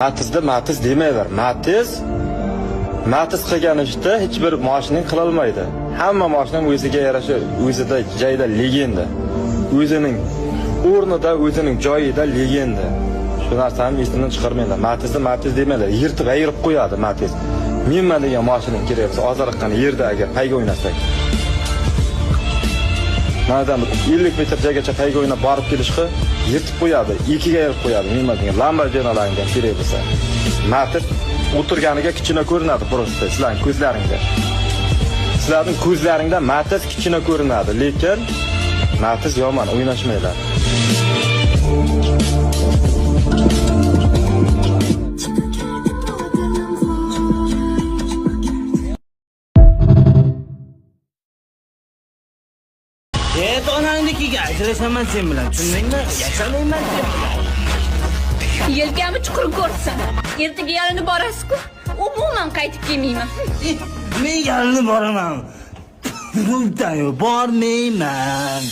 Matizda matiz demaylar. Matiz qilgan ishda hech bir mashina qila olmaydi. Hamma mashina o'ziga yarasha, o'zida joyida legenda. O'zining o'rnida, o'zining joyida legenda. Shu narsani esdan chiqarmanglar. Matizda matiz demaylar. Yirtib ayirib qo'yadi matiz. Menma degan mashina kerak bo'lsa, ozroqgina yerda agar payga o'ynasak. Madam 50 metr joygacha payga o'ynab borib kelishga yirtib qo'yadi, ikkiga ayirib qo'yadi. Menma degan Lamborghini'larga kerak bo'lsa. Matiz o'tirganiga kichkina ko'rinadi просто sizlarning ko'zlaringda. Sizlarning ko'zlaringda matiz kichkina ko'rinadi, lekin matiz yomon, o'ynashmaylar. Onangnikiga ajrashaman sen bilan, tushundingmi? Yashamayman sen bilan. Yelkami chuqur ko'rsin. Ertaga yalinib borasiz-ku. Umuman qaytib kelmayman. Men yalinib boraman. Yo'qdayo, bormayman.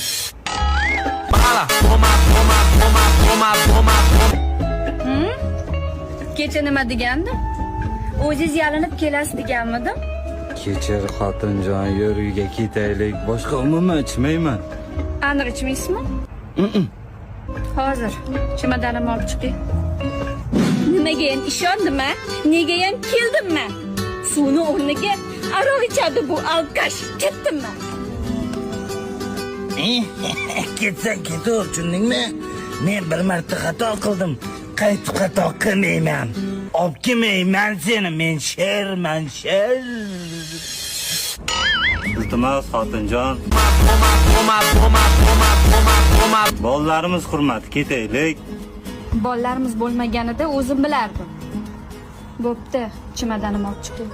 Kecha nima degandi? O'zingiz yalinib kelasiz deganmidim? Kechir xotinjon, yur uyga ketaylik. Boshqa umuman ichmayman. Aniq ichmaysizmi? Hozir chemodanimni olib chiqing. Nimaga ham ishondimmi? Nega ham keldimmi? Suvni o'rniga aroq ichadi bu alkash. Ketdimmi? Ketsang ketaver, tushundingmi? Men bir marta xato qildim. Qaytib xato qilmayman. Olib kelmayman seni, men sherman, sher. Iltimos xotinjon. Bolalarimiz hurmati ketaylik. Bolalarimiz bo'lmaganida o'zim bilardim. Bo'pti, chemodanimni olib chiqing.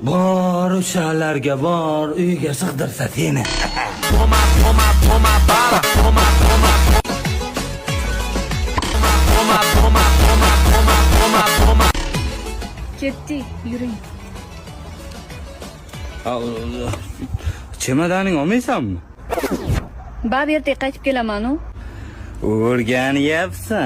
Bor o'shalarga bor, uyga sig'dirsa seni. Ketdi, yuring. Chemodaning olmaysanmi? Bab ertaga qaytib kelaman-u. O'rganyapsan.